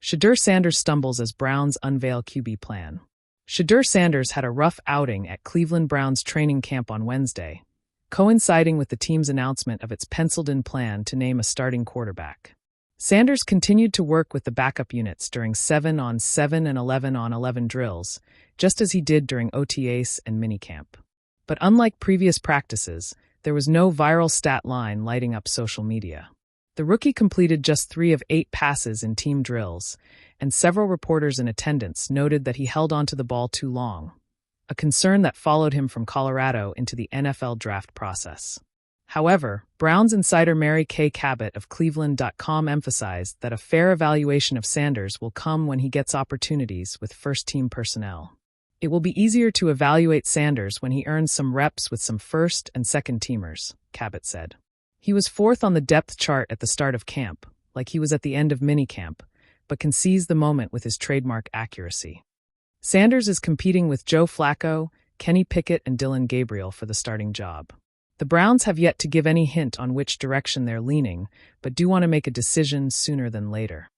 Shedeur Sanders stumbles as Browns unveil QB plan. Shedeur Sanders had a rough outing at Cleveland Browns training camp on Wednesday, coinciding with the team's announcement of its penciled-in plan to name a starting quarterback. Sanders continued to work with the backup units during 7-on-7 and 11-on-11 drills, just as he did during OTAs and minicamp. But unlike previous practices, there was no viral stat line lighting up social media. The rookie completed just 3 of 8 passes in team drills, and several reporters in attendance noted that he held onto the ball too long, a concern that followed him from Colorado into the NFL draft process. However, Browns insider Mary Kay Cabot of Cleveland.com emphasized that a fair evaluation of Sanders will come when he gets opportunities with first-team personnel. It will be easier to evaluate Sanders when he earns some reps with some first- and second-teamers, Cabot said. He was 4th on the depth chart at the start of camp, like he was at the end of minicamp, but can seize the moment with his trademark accuracy. Sanders is competing with Joe Flacco, Kenny Pickett, and Dillon Gabriel for the starting job. The Browns have yet to give any hint on which direction they're leaning, but do want to make a decision sooner than later.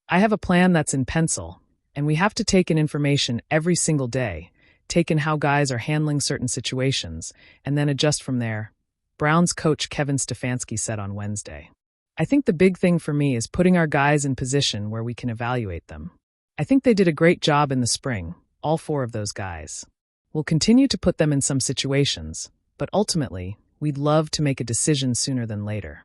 I have a plan that's in pencil, and we have to take in information every single day, take in how guys are handling certain situations, and then adjust from there, Browns coach Kevin Stefanski said on Wednesday. I think the big thing for me is putting our guys in position where we can evaluate them. I think they did a great job in the spring, all 4 of those guys. We'll continue to put them in some situations, but ultimately, we'd love to make a decision sooner than later.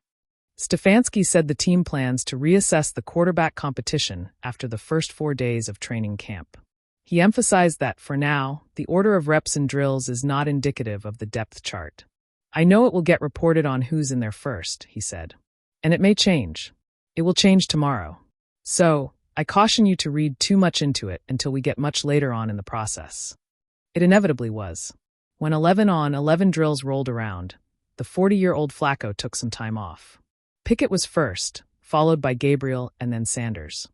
Stefanski said the team plans to reassess the quarterback competition after the first 4 days of training camp. He emphasized that, for now, the order of reps and drills is not indicative of the depth chart. I know it will get reported on who's in there first, he said. And it may change. It will change tomorrow. So, I caution you to read too much into it until we get much later on in the process. It inevitably was. When 11-on-11 drills rolled around, the 40-year-old Flacco took some time off. Pickett was first, followed by Gabriel and then Sanders.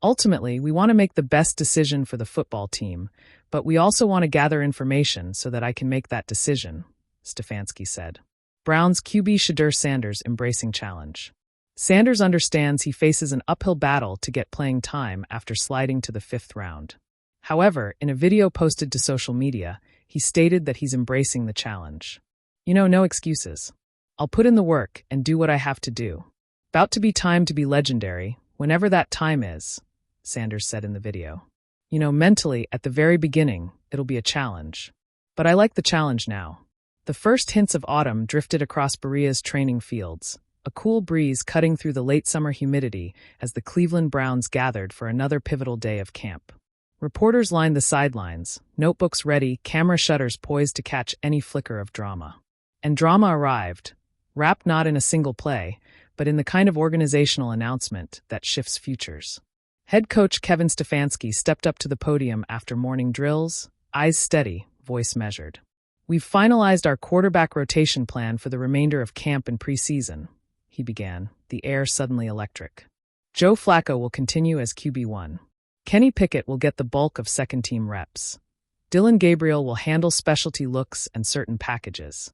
Ultimately, we want to make the best decision for the football team, but we also want to gather information so that I can make that decision, Stefanski said. Browns QB Shedeur Sanders embracing challenge. Sanders understands he faces an uphill battle to get playing time after sliding to the 5th round. However, in a video posted to social media, he stated that he's embracing the challenge. No excuses. I'll put in the work and do what I have to do. About to be time to be legendary, whenever that time is, Sanders said in the video. Mentally, at the very beginning, it'll be a challenge. But I like the challenge now. The first hints of autumn drifted across Berea's training fields, a cool breeze cutting through the late summer humidity as the Cleveland Browns gathered for another pivotal day of camp. Reporters lined the sidelines, notebooks ready, camera shutters poised to catch any flicker of drama. And drama arrived, wrapped not in a single play, but in the kind of organizational announcement that shifts futures. Head coach Kevin Stefanski stepped up to the podium after morning drills, eyes steady, voice measured. We've finalized our quarterback rotation plan for the remainder of camp and preseason, he began, the air suddenly electric. Joe Flacco will continue as QB1. Kenny Pickett will get the bulk of second-team reps. Dillon Gabriel will handle specialty looks and certain packages.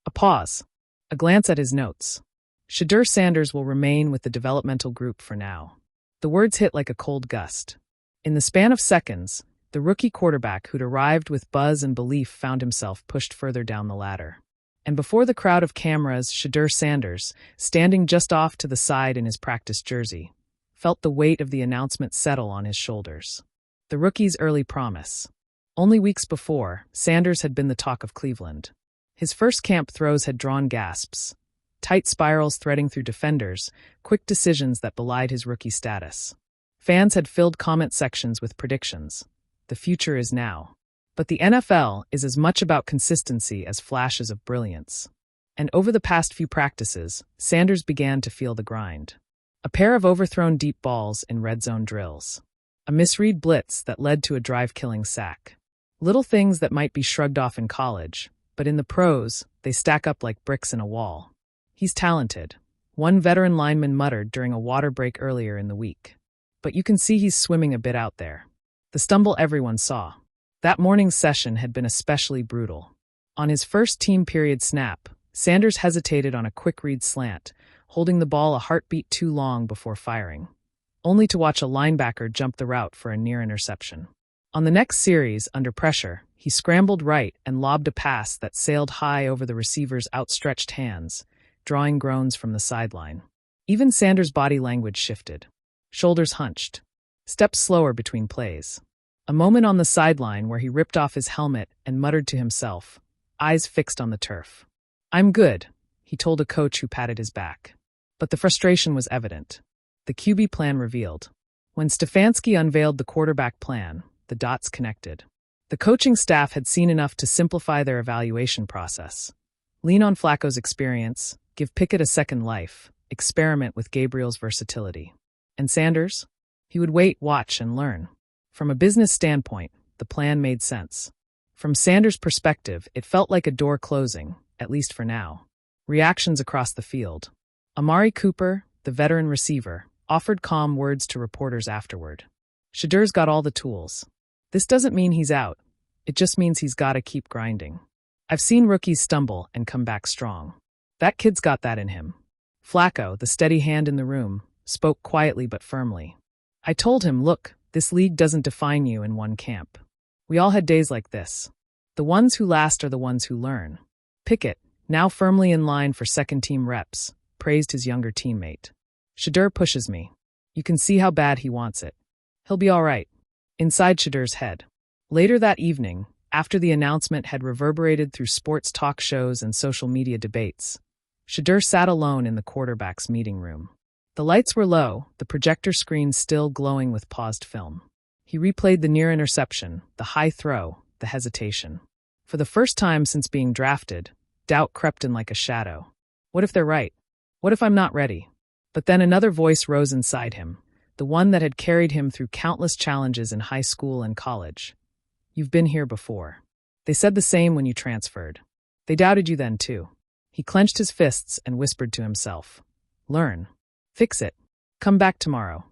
A pause. A glance at his notes. Shedeur Sanders will remain with the developmental group for now. The words hit like a cold gust. In the span of seconds, the rookie quarterback who'd arrived with buzz and belief found himself pushed further down the ladder. And before the crowd of cameras, Shedeur Sanders, standing just off to the side in his practice jersey, felt the weight of the announcement settle on his shoulders. The rookie's early promise. Only weeks before, Sanders had been the talk of Cleveland. His first camp throws had drawn gasps. Tight spirals threading through defenders, quick decisions that belied his rookie status. Fans had filled comment sections with predictions. The future is now. But the NFL is as much about consistency as flashes of brilliance. And over the past few practices, Sanders began to feel the grind. A pair of overthrown deep balls in red zone drills. A misread blitz that led to a drive-killing sack. Little things that might be shrugged off in college, but in the pros, they stack up like bricks in a wall. He's talented, one veteran lineman muttered during a water break earlier in the week. But you can see he's swimming a bit out there. The stumble everyone saw. That morning's session had been especially brutal. On his first team period snap, Sanders hesitated on a quick read slant, holding the ball a heartbeat too long before firing. only to watch a linebacker jump the route for a near interception. On the next series, under pressure, he scrambled right and lobbed a pass that sailed high over the receiver's outstretched hands, drawing groans from the sideline. Even Sanders' body language shifted. Shoulders hunched. Steps slower between plays. A moment on the sideline where he ripped off his helmet and muttered to himself, eyes fixed on the turf. "I'm good," he told a coach who patted his back. But the frustration was evident. The QB plan revealed. When Stefanski unveiled the quarterback plan, the dots connected. The coaching staff had seen enough to simplify their evaluation process. Lean on Flacco's experience, give Pickett a second life, experiment with Gabriel's versatility. And Sanders? He would wait, watch, and learn. From a business standpoint, the plan made sense. From Sanders' perspective, it felt like a door closing, at least for now. Reactions across the field. Amari Cooper, the veteran receiver, offered calm words to reporters afterward. Shedeur's got all the tools. This doesn't mean he's out. It just means he's got to keep grinding. I've seen rookies stumble and come back strong. That kid's got that in him. Flacco, the steady hand in the room, spoke quietly but firmly. I told him, look, this league doesn't define you in one camp. We all had days like this. The ones who last are the ones who learn. Pickett, now firmly in line for second-team reps, praised his younger teammate. Shedeur pushes me. You can see how bad he wants it. He'll be all right. Inside Shedeur's head. Later that evening, after the announcement had reverberated through sports talk shows and social media debates, Shedeur sat alone in the quarterback's meeting room. The lights were low, the projector screen still glowing with paused film. He replayed the near interception, the high throw, the hesitation. For the first time since being drafted, doubt crept in like a shadow. What if they're right? What if I'm not ready? But then another voice rose inside him, the one that had carried him through countless challenges in high school and college. You've been here before. They said the same when you transferred. They doubted you then, too. He clenched his fists and whispered to himself. Learn. Fix it. Come back tomorrow.